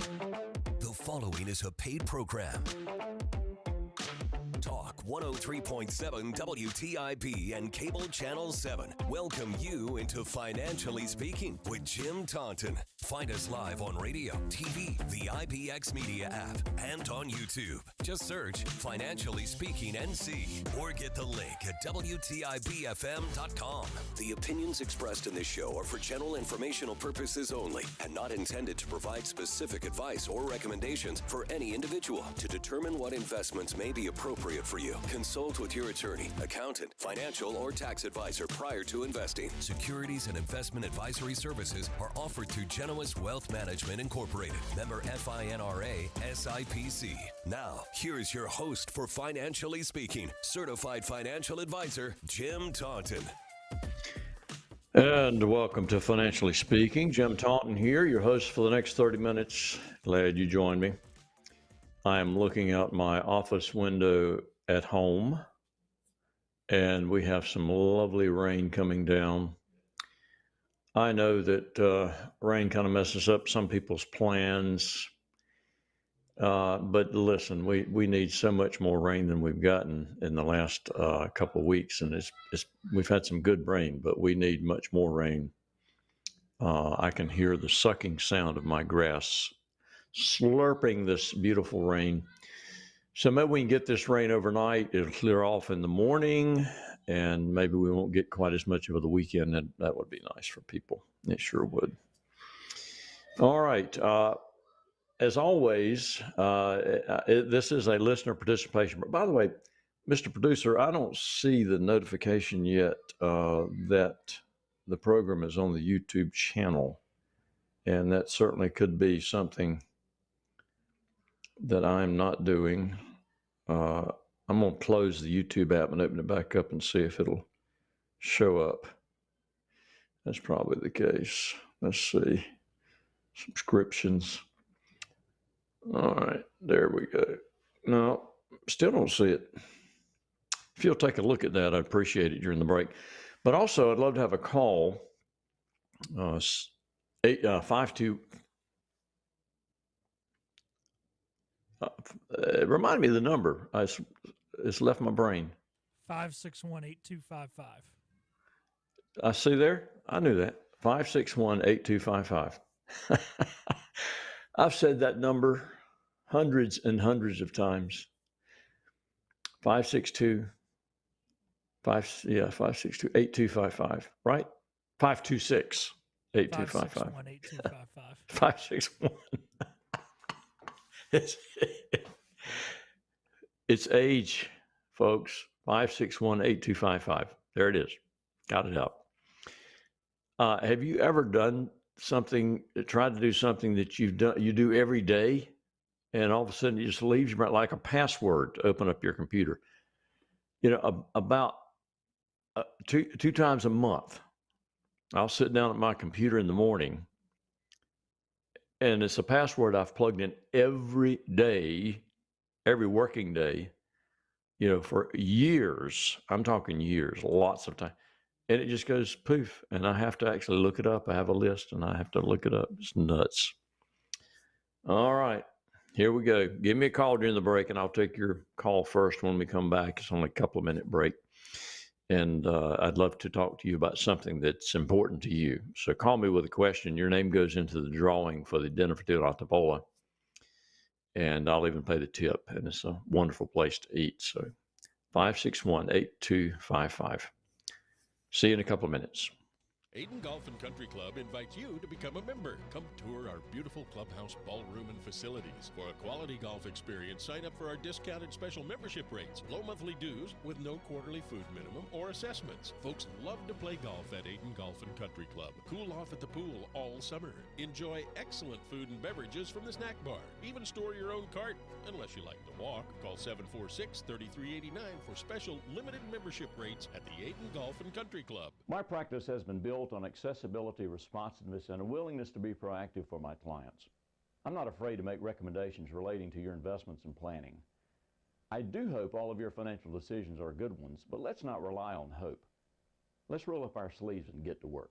The following is a paid program. Talk 103.7 WTIP and Cable Channel 7 welcome you into Financially Speaking with Jim Taunton. Find us live on radio, TV, the IPX Media app, and on YouTube. Just search Financially Speaking NC or get the link at WTIPFM.com. The opinions expressed in this show are for general informational purposes only and not intended to provide specific advice or recommendations for any individual. To determine what investments may be appropriate for you, consult with your attorney, accountant, financial, or tax advisor prior to investing. Securities and investment advisory services are offered through Genoa Wealth Management Incorporated, member FINRA SIPC. Now, here's your host for Financially Speaking, certified financial advisor, Jim Taunton. And welcome to Financially Speaking. Jim Taunton here, your host for the next 30 minutes. Glad you joined me. I am looking out my office window at home, and we have some lovely rain coming down. I know that rain kind of messes up some people's plans, but listen, we need so much more rain than we've gotten in the last couple of weeks, and we've had some good rain, but we need much more rain. I can hear the sucking sound of my grass slurping this beautiful rain. So maybe we can get this rain overnight. It'll clear off in the morning, and maybe we won't get quite as much over the weekend. And that would be nice for people. It sure would. All right. As always, this is a listener participation. But by the way, Mr. Producer, I don't see the notification yet that the program is on the YouTube channel. And that certainly could be something that I'm not doing. I'm going to close the YouTube app and open it back up and see if it'll show up. That's probably the case. Let's see. Subscriptions. All right, there we go. No, still don't see it. If you'll take a look at that, I'd appreciate it during the break. But also, I'd love to have a call. 52. Remind me of the number. It's left my brain. 561-8255. I see there. I knew that. 561-8255. I've said that number hundreds and hundreds of times. 562-8255, right? 526-8255. 561. It's age, folks. 561-8255. There it is. Got it out. Have you ever done something, tried to do something that you do every day, and all of a sudden it just leaves you like a password to open up your computer? You know, about two times a month, I'll sit down at my computer in the morning, and it's a password I've plugged in every day, every working day, you know, for years. I'm talking years, lots of time. And it just goes poof. And I have to actually look it up. I have a list and I have to look it up. It's nuts. All right, here we go. Give me a call during the break and I'll take your call first when we come back. It's only a couple of minute break. And I'd love to talk to you about something that's important to you. So call me with a question. Your name goes into the drawing for the Dinner for Two at Altabola. And I'll even pay the tip. And it's a wonderful place to eat. So 561-8255. See you in a couple of minutes. Aiden Golf and Country Club invites you to become a member. Come tour our beautiful clubhouse, ballroom, and facilities. For a quality golf experience, sign up for our discounted special membership rates, low monthly dues with no quarterly food minimum or assessments. Folks love to play golf at Aiden Golf and Country Club. Cool off at the pool all summer. Enjoy excellent food and beverages from the snack bar. Even store your own cart, unless you like to walk. Call 746-3389 for special limited membership rates at the Aiden Golf and Country Club. My practice has been built on accessibility, responsiveness, and a willingness to be proactive for my clients. I'm not afraid to make recommendations relating to your investments and planning. I do hope all of your financial decisions are good ones, but let's not rely on hope. Let's roll up our sleeves and get to work.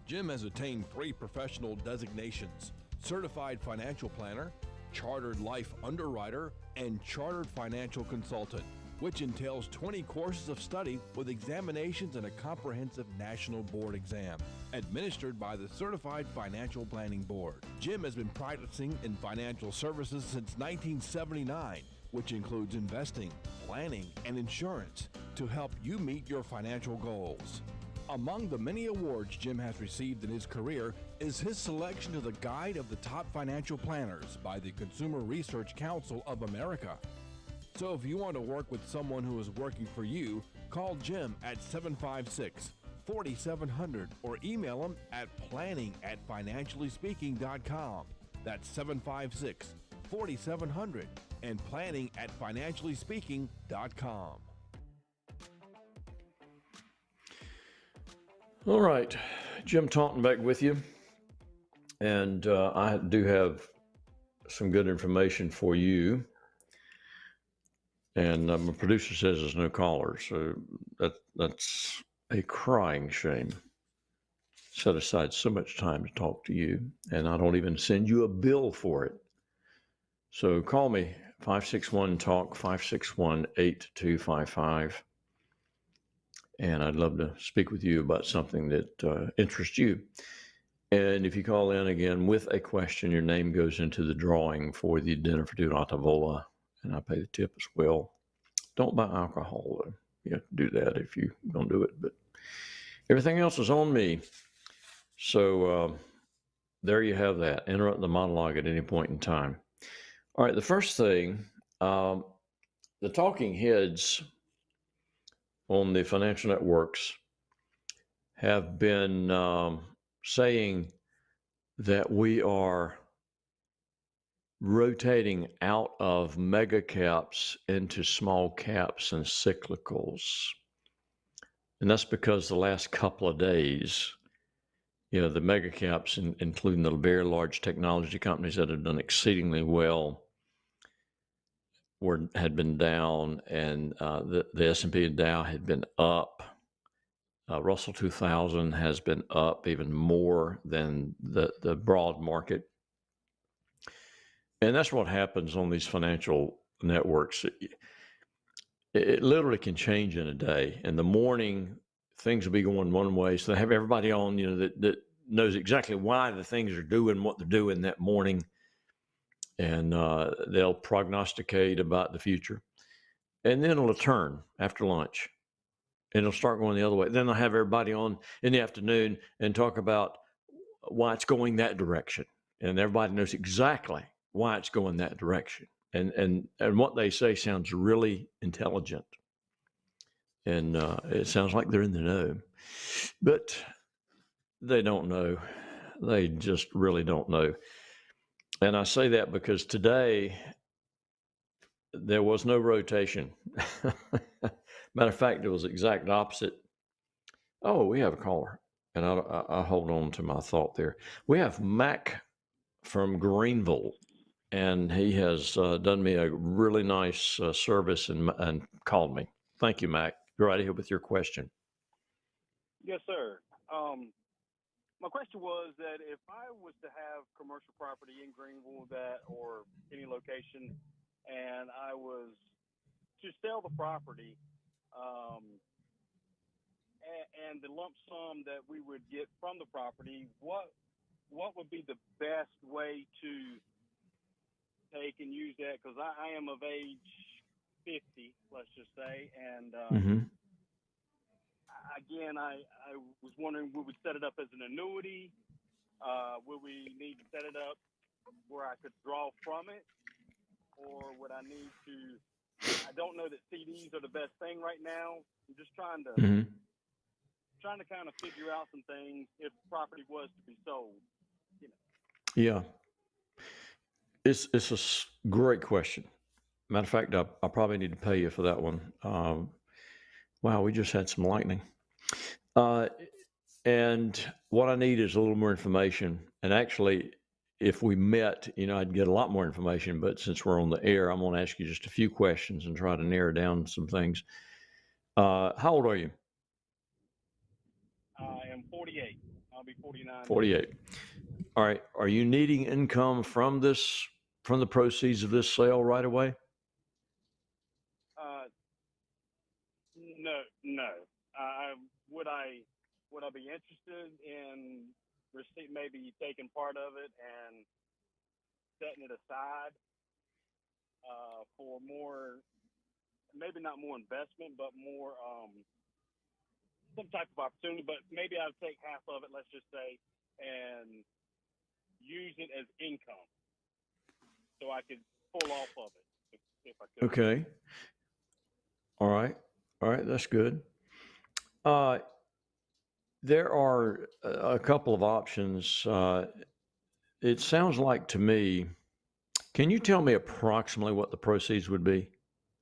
Jim has attained 3 professional designations: Certified Financial Planner, Chartered Life Underwriter, and Chartered Financial Consultant, which entails 20 courses of study with examinations and a comprehensive national board exam, administered by the Certified Financial Planning Board. Jim has been practicing in financial services since 1979, which includes investing, planning, and insurance to help you meet your financial goals. Among the many awards Jim has received in his career is his selection to the Guide of the Top Financial Planners by the Consumer Research Council of America. So if you want to work with someone who is working for you, call Jim at 756-4700 or email him at planning@financiallyspeaking.com. That's 756-4700 and planning@financiallyspeaking.com. All right, Jim Taunton back with you. And I do have some good information for you. And my producer says there's no caller, so that's a crying shame. Set aside so much time to talk to you, and I don't even send you a bill for it. So call me, 561-TALK, 561-8255. And I'd love to speak with you about something that interests you. And if you call in again with a question, your name goes into the drawing for the dinner for two at Tavola, and I pay the tip as well. Don't buy alcohol, though. You have to do that if you're going to do it. But everything else is on me. So there you have that. Interrupt the monologue at any point in time. All right, the first thing, the talking heads on the financial networks have been saying that we are rotating out of mega caps into small caps and cyclicals. And that's because the last couple of days, the mega caps, including the very large technology companies that have done exceedingly well, had been down, and the S&P and Dow had been up. Russell 2000 has been up even more than the broad market. And that's what happens on these financial networks. It literally can change in a day. In the morning, things will be going one way. So they have everybody on, that knows exactly why the things are doing what they're doing that morning. And they'll prognosticate about the future. And then it'll turn after lunch. And it'll start going the other way. Then they'll have everybody on in the afternoon and talk about why it's going that direction. And everybody knows exactly why it's going that direction. And what they say sounds really intelligent. And it sounds like they're in the know. But they don't know. They just really don't know. And I say that because today there was no rotation. Matter of fact, it was the exact opposite. Oh, we have a caller. And I hold on to my thought there. We have Mac from Greenville, and he has done me a really nice service and called me. Thank you, Mac. You're right here with your question. Yes, sir. My question was that if I was to have commercial property in Greenville or any location, and I was to sell the property, and the lump sum that we would get from the property, what would be the best way to take and use that? Because I am of age 50, let's just say, and again, I was wondering, would we set it up as an annuity? Would we need to set it up where I could draw from it? Or would I need to, I don't know that CDs are the best thing right now. I'm just trying to kind of figure out some things if property was to be sold. Yeah. It's a great question. Matter of fact, I probably need to pay you for that one. Wow, we just had some lightning. And what I need is a little more information. And actually, if we met, I'd get a lot more information. But since we're on the air, I'm going to ask you just a few questions and try to narrow down some things. How old are you? I am 48. I'll be 49. 48. All right. Are you needing income from the proceeds of this sale right away? No. Would I be interested in maybe taking part of it and setting it aside for more, maybe not more investment, but more some type of opportunity. But maybe I'll take half of it, let's just say, and use it as income, so I could pull off of it if I could. Okay. All right. That's good. There are a couple of options. It sounds like to me, can you tell me approximately what the proceeds would be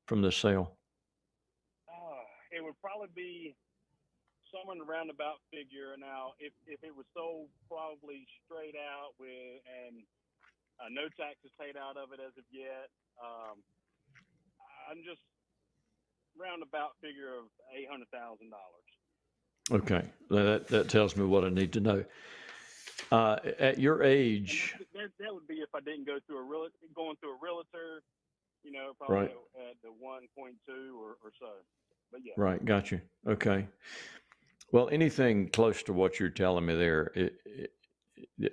from this sale? It would probably be somewhere in the roundabout figure. Now, if it was sold probably straight out with and no taxes paid out of it as of yet, I'm just roundabout figure of $800,000. Okay, that tells me what I need to know. At your age, that would be if I didn't go through going through a realtor, probably right at the 1.2 or so. But yeah. Right, got you. Okay. Well, anything close to what you're telling me there,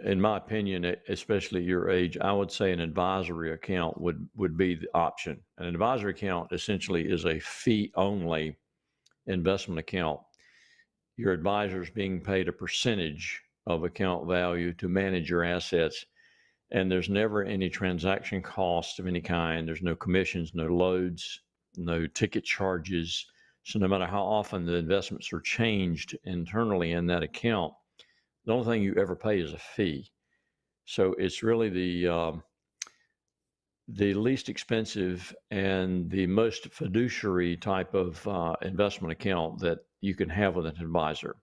in my opinion, especially at your age, I would say an advisory account would be the option. An advisory account essentially is a fee-only investment account. Your advisor is being paid a percentage of account value to manage your assets, and there's never any transaction cost of any kind. There's no commissions, no loads, no ticket charges. So no matter how often the investments are changed internally in that account, the only thing you ever pay is a fee. So it's really the least expensive and the most fiduciary type of investment account that you can have with an advisor.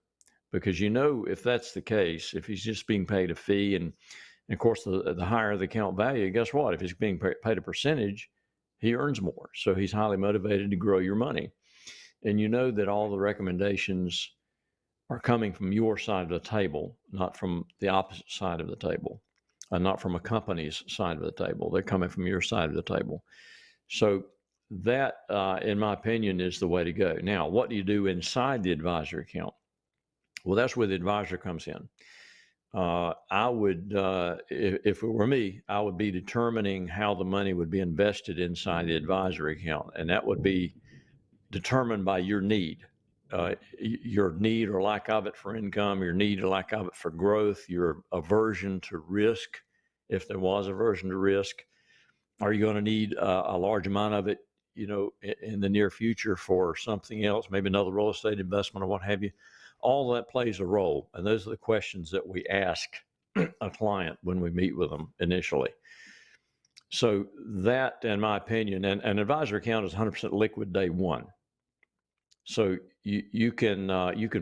Because if that's the case, if he's just being paid a fee, and of course the higher the account value, guess what? If he's being paid a percentage, he earns more. So he's highly motivated to grow your money. And that all the recommendations are coming from your side of the table, not from the opposite side of the table, not from a company's side of the table. They're coming from your side of the table. So that, in my opinion, is the way to go. Now, what do you do inside the advisor account? Well, that's where the advisor comes in. I would, if it were me, I would be determining how the money would be invested inside the advisory account, and that would be determined by your need. Your need or lack of it for income, your need or lack of it for growth, your aversion to risk, if there was aversion to risk. Are you going to need a large amount of it, in the near future for something else, maybe another real estate investment or what have you? All that plays a role. And those are the questions that we ask a client when we meet with them initially. So that, in my opinion, and an advisor account is 100% liquid day one. So you can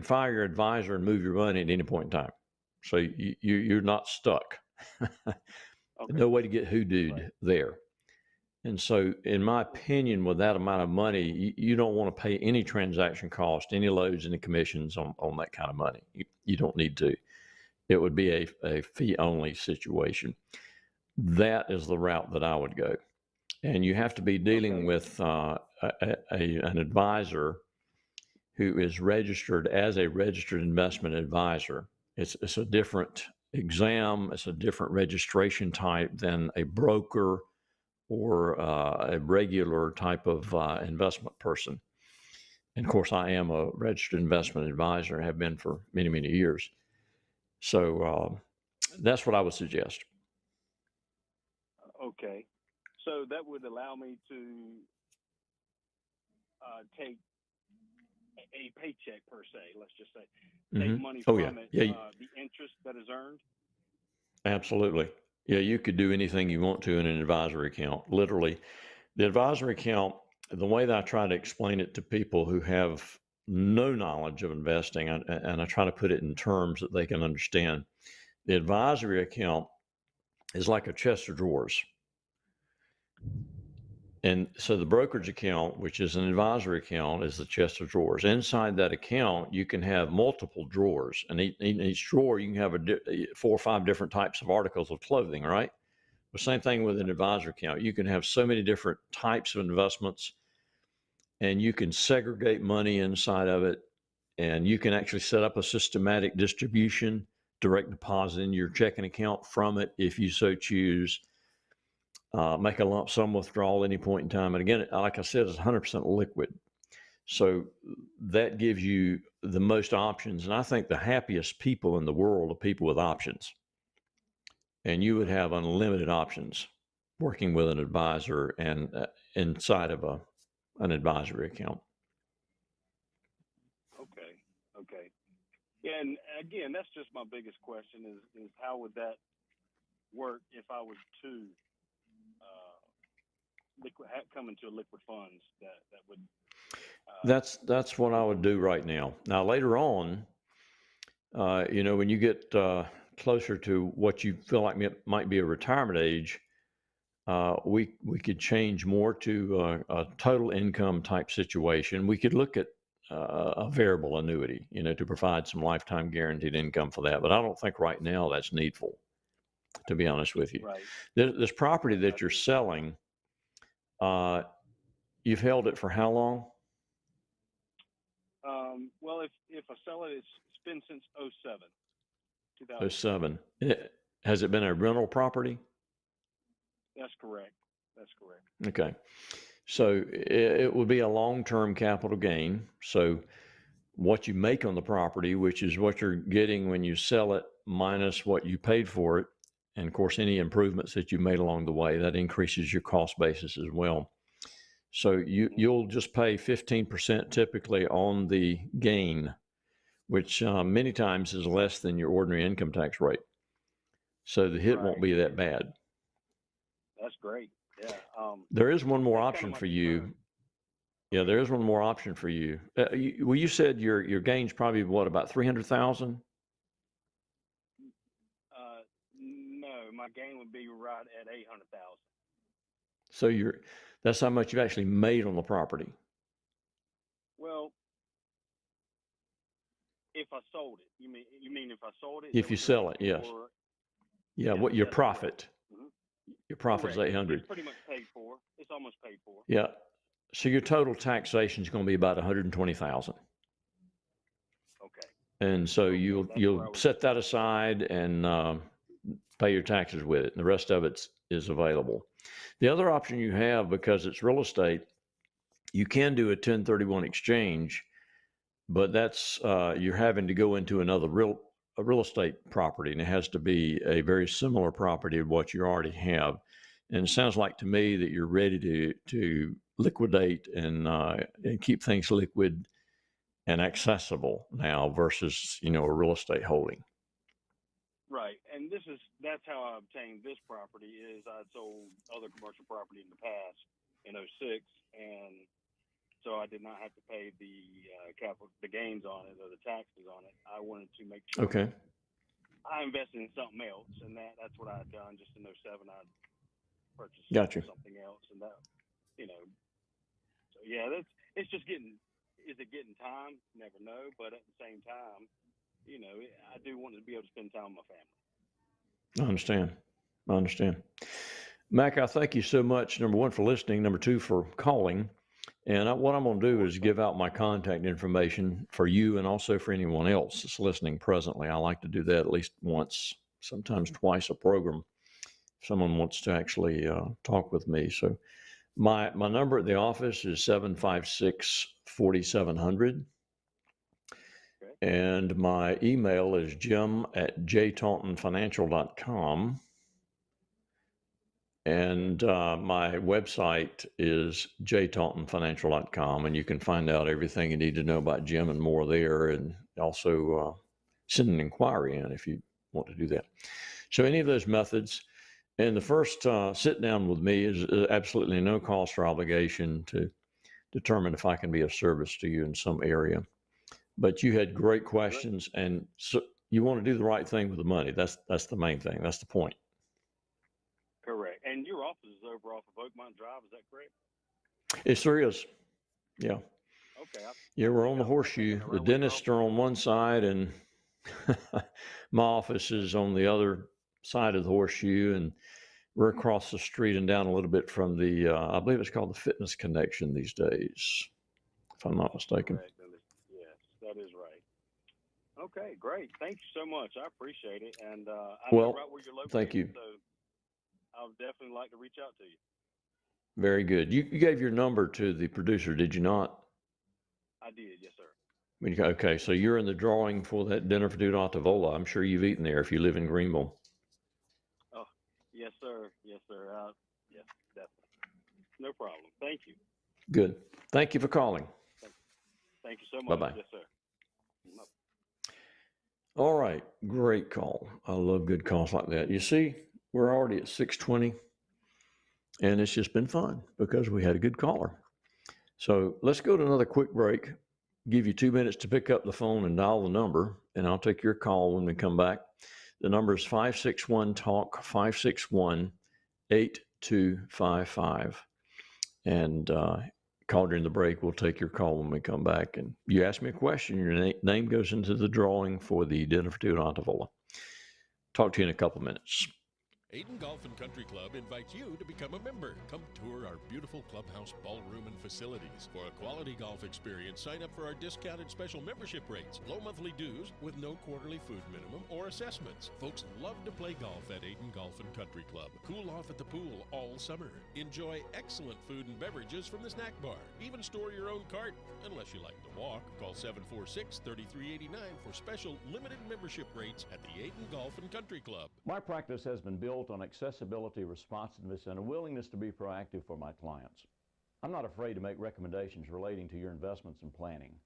fire your advisor and move your money at any point in time. So you're not stuck. Okay. No way to get hoodooed there. And so, in my opinion, with that amount of money, you don't want to pay any transaction cost, any loads, any commissions on that kind of money. You don't need to. It would be a fee-only situation. That is the route that I would go. And you have to be dealing with an advisor who is registered as a registered investment advisor. It's a different exam. It's a different registration type than a broker or a regular type of investment person. And of course, I am a registered investment advisor, have been for many, many years. So that's what I would suggest. Okay. So that would allow me to take a paycheck per se, let's just say, take money from it, the interest that is earned? Absolutely. Yeah, you could do anything you want to in an advisory account. Literally, the advisory account, the way that I try to explain it to people who have no knowledge of investing, and I try to put it in terms that they can understand, the advisory account is like a chest of drawers. And so the brokerage account, which is an advisory account, is the chest of drawers. Inside that account, you can have multiple drawers, and in each drawer you can have 4 or 5 different types of articles of clothing, right? The same thing with an advisor account. You can have so many different types of investments, and you can segregate money inside of it, and you can actually set up a systematic distribution, direct deposit in your checking account from it if you so choose. Make a lump sum withdrawal any point in time. And again, like I said, it's 100% liquid. So that gives you the most options. And I think the happiest people in the world are people with options. And you would have unlimited options working with an advisor and inside of an advisory account. Okay. Yeah, and again, that's just my biggest question is how would that work if I was to come into liquid funds that would. That's what I would do right now. Now later on, when you get closer to what you feel like might be a retirement age, we could change more to a total income type situation. We could look at a variable annuity, to provide some lifetime guaranteed income for that. But I don't think right now that's needful, to be honest with you. Right. This property that you're selling, you've held it for how long? Well, if I sell it, it's been since 07. 07. Has it been a rental property? That's correct. Okay. So it would be a long-term capital gain. So what you make on the property, which is what you're getting when you sell it minus what you paid for it, and of course any improvements that you made along the way, that increases your cost basis as well. So you'll just pay 15% typically on the gain, which many times is less than your ordinary income tax rate. So the hit won't be that bad. That's great. Yeah. There is one more option for you. Yeah, there is one more option for you. You said your gain's probably what, about 300,000? No, my gain would be right at 800,000. So that's how much you've actually made on the property. Well, if I sold it, you mean if I sold it? If you sell it, yes. Yeah, what your profit? Mm-hmm. Your profit's 800. It's pretty much paid for. It's almost paid for. Yeah. So your total taxation is going to be about 120,000. Okay. And so you'll set that aside and pay your taxes with it, and the rest of it is available. The other option you have, because it's real estate, you can do a 1031 exchange, but that's you're having to go into another real estate property, and it has to be a very similar property to what you already have. And it sounds like to me that you're ready to liquidate and keep things liquid and accessible now versus a real estate holding. Right, and that's how I obtained this property. Is I sold other commercial property in the past in 06, and so I did not have to pay the gains on it or the taxes on it. I wanted to make sure. Okay. I invested in something else, and that's what I had done. Just in 07, I purchased something else, and that, So yeah, it's just getting. Is it getting time? Never know, but at the same time, I do want to be able to spend time with my family. I understand. Mac, I thank you so much, number one, for listening, number two, for calling. And what I'm going to do is give out my contact information for you and also for anyone else that's listening presently. I like to do that at least once, sometimes twice a program, if someone wants to actually talk with me. So my number at the office is 756-4700. And my email is jim@jtauntonfinancial.com. And my website is jtauntonfinancial.com. And you can find out everything you need to know about Jim and more there. And also send an inquiry in if you want to do that. So any of those methods. And the first sit down with me is absolutely no cost or obligation to determine if I can be of service to you in some area. But you had great questions, and so you want to do the right thing with the money. That's the main thing. That's the point. Correct. And your office is over off of Oakmont Drive. Is that correct? Yes, there is. Yeah. Okay. Yeah, we're think on the I'm horseshoe. thinking the The railway dentists crossing. are on one side, and my office is on the other side of the horseshoe, and we're across the street and down a little bit from the, I believe it's called the Fitness Connection these days, if I'm not mistaken. Correct. Yes, that is right. Okay, great. Thank you so much. I appreciate it. And I know Well, right where you're located, thank you. so I would definitely like to reach out to you. Very good. You gave your number to the producer, did you not? I did, yes, sir. Okay, so you're in the drawing for that dinner for Dude Tavola. I'm sure you've eaten there if you live in Greenville. Oh, yes, sir. Yes, sir. Yes, definitely. No problem. Thank you. Good. Thank you for calling. Thank you so much. Bye-bye. Yes, sir. Bye. All right, great call. I love good calls like that. You see, we're already at 6:20, and it's just been fun because we had a good caller. So let's go to another quick break. Give you 2 minutes to pick up the phone and dial the number, and I'll take your call when we come back. The number is 561-TALK, 561-8255. And call during the break. We'll take your call when we come back. And you ask me a question, your name goes into the drawing for the Dinner for Two at Tavola. Talk to you in a couple minutes. Aiden Golf and Country Club invites you to become a member. Come tour our beautiful clubhouse, ballroom, and facilities. For a quality golf experience, sign up for our discounted special membership rates, low monthly dues with no quarterly food minimum or assessments. Folks love to play golf at Aiden Golf and Country Club. Cool off at the pool all summer. Enjoy excellent food and beverages from the snack bar. Even store your own cart, unless you like to walk. Call 746-3389 for special limited membership rates at the Aiden Golf and Country Club. My practice has been built on accessibility, responsiveness, and a willingness to be proactive for my clients. I'm not afraid to make recommendations relating to your investments and planning.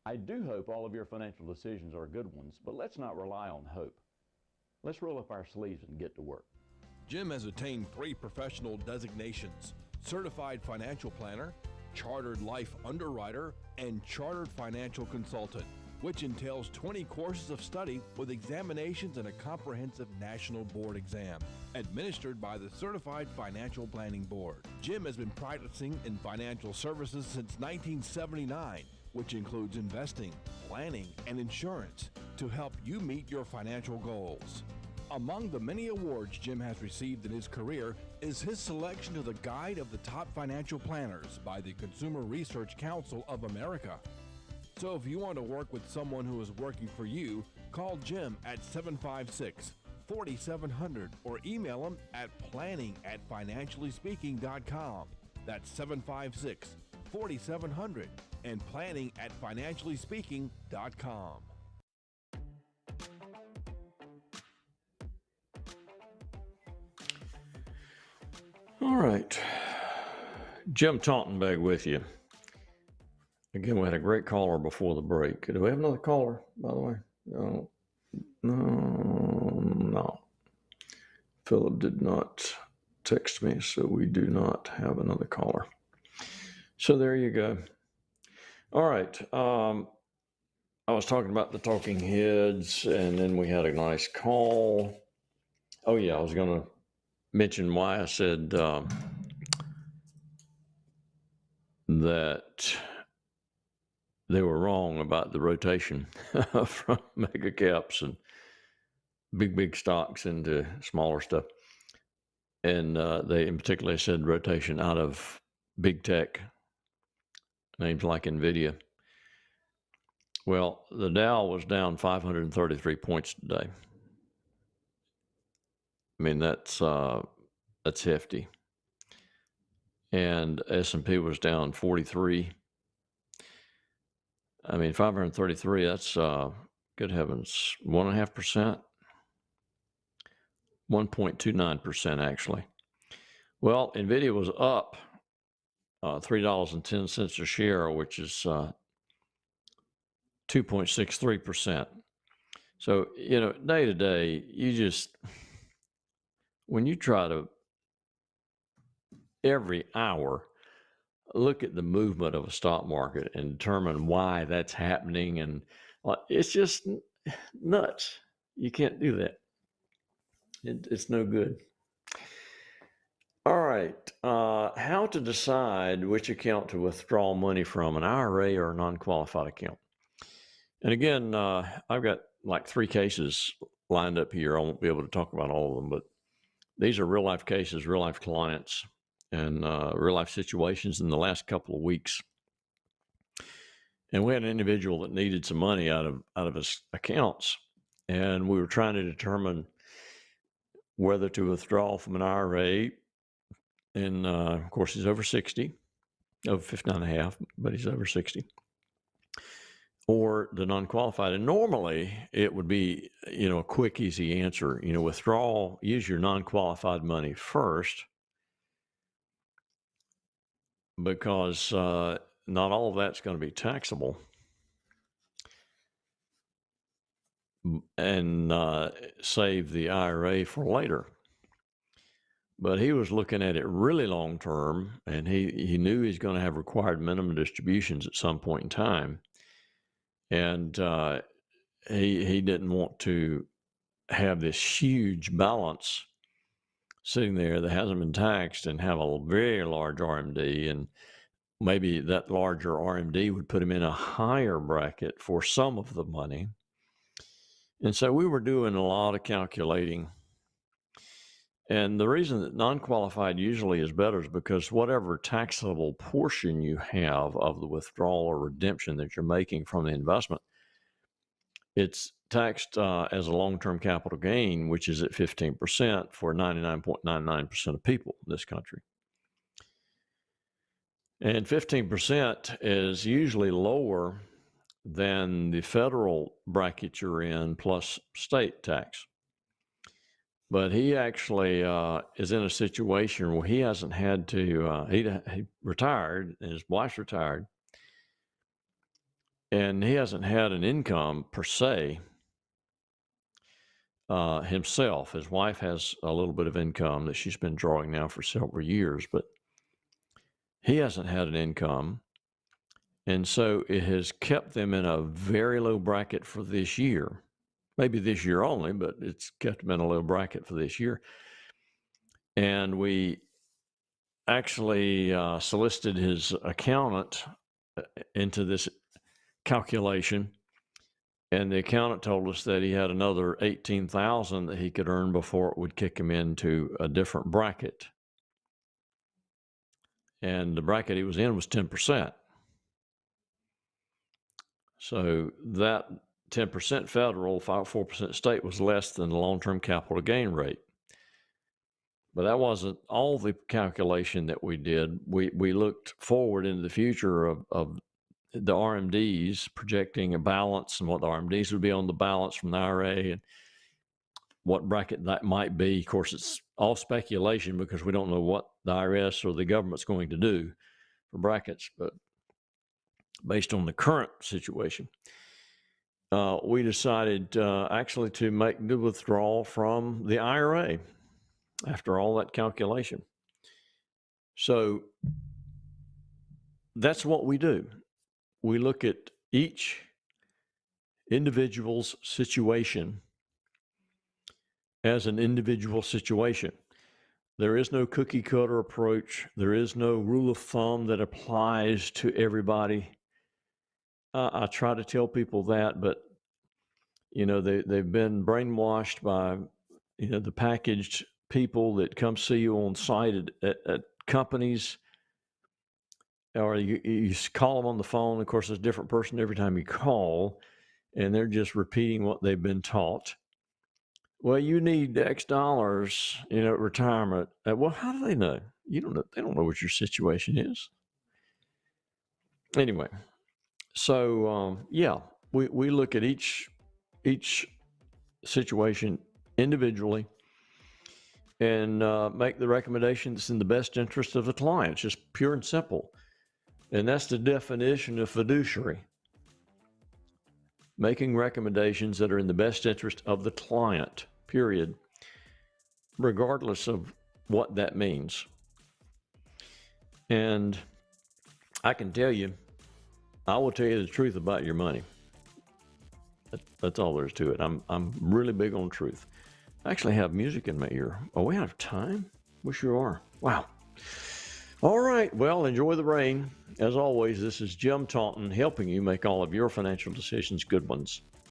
I do hope all of your financial decisions are good ones, but let's not rely on hope. Let's roll up our sleeves and get to work. Jim has attained 3 professional designations: Certified Financial Planner, Chartered Life Underwriter, and Chartered Financial Consultant, which entails 20 courses of study with examinations and a comprehensive national board exam, administered by the Certified Financial Planning Board. Jim has been practicing in financial services since 1979, which includes investing, planning, and insurance to help you meet your financial goals. Among the many awards Jim has received in his career is his selection to the Guide of the Top Financial Planners by the Consumer Research Council of America. So if you want to work with someone who is working for you, call Jim at 756-4700 or email him at planning@financiallyspeaking.com. That's 756-4700 and planning@financiallyspeaking.com. All right. Jim Taunton back with you. Again, we had a great caller before the break. Do we have another caller, by the way? No. Philip did not text me, so we do not have another caller. So there you go. All right. I was talking about the Talking Heads, and then we had a nice call. Oh, yeah, I was going to mention why I said that they were wrong about the rotation from mega caps and big stocks into smaller stuff. And they in particular said rotation out of big tech, names like NVIDIA. Well, the Dow was down 533 points today. I mean, that's hefty. And S&P was down 43. I mean, 533, that's, good heavens, 1.5%? 1.29% actually. Well, NVIDIA was up $3.10 a share, which is 2.63%. So, day to day, when you try to every hour look at the movement of a stock market and determine why that's happening, and it's just nuts. You can't do that. It's no good. All right. right. How to decide which account to withdraw money from, an IRA or a non-qualified account. And again, I've got like 3 cases lined up here. I won't be able to talk about all of them, but these are real life cases, real life clients, and real life situations in the last couple of weeks. And we had an individual that needed some money out of his accounts, and we were trying to determine whether to withdraw from an IRA. And of course, he's over 60, over 59 and a half, but he's over 60, or the non-qualified. And normally it would be, a quick, easy answer. Withdraw, use your non-qualified money first, because not all of that's going to be taxable, and save the IRA for later. But he was looking at it really long term, and he knew he's going to have required minimum distributions at some point in time. And he didn't want to have this huge balance sitting there that hasn't been taxed and have a very large RMD. And maybe that larger RMD would put him in a higher bracket for some of the money. And so we were doing a lot of calculating. And the reason that non-qualified usually is better is because whatever taxable portion you have of the withdrawal or redemption that you're making from the investment, it's taxed as a long-term capital gain, which is at 15% for 99.99% of people in this country. And 15% is usually lower than the federal bracket you're in plus state tax. But he actually is in a situation where he hasn't had to, he retired, and his wife's retired, and he hasn't had an income per se himself. His wife has a little bit of income that she's been drawing now for several years, but he hasn't had an income. And so it has kept them in a very low bracket for this year. Maybe this year only, but it's kept them in a low bracket for this year. And we actually solicited his accountant into this calculation. And the accountant told us that he had another $18,000 that he could earn before it would kick him into a different bracket. And the bracket he was in was 10%. So that 10% federal, 4% state was less than the long-term capital gain rate. But that wasn't all the calculation that we did. We looked forward into the future of the RMDs, projecting a balance and what the RMDs would be on the balance from the IRA and what bracket that might be. Of course, it's all speculation because we don't know what the IRS or the government's going to do for brackets, but based on the current situation, we decided actually to make the withdrawal from the IRA after all that calculation. So that's what we do. We look at each individual's situation as an individual situation. There is no cookie cutter approach. There is no rule of thumb that applies to everybody. I try to tell people that, but they've been brainwashed by the packaged people that come see you on site at companies, or you call them on the phone. Of course, it's a different person every time you call, and they're just repeating what they've been taught. Well, you need X dollars, retirement. Well, how do they know? You don't know. They don't know what your situation is. Anyway, so we look at each situation individually and make the recommendation that's in the best interest of the client. It's just pure and simple. And that's the definition of fiduciary. Making recommendations that are in the best interest of the client, period, regardless of what that means. And I can tell you, I will tell you the truth about your money. That's all there is to it. I'm really big on truth. I actually have music in my ear. Are we out of time? We sure are. Wow. All right. Well, enjoy the rain. As always, this is Jim Taunton helping you make all of your financial decisions good ones.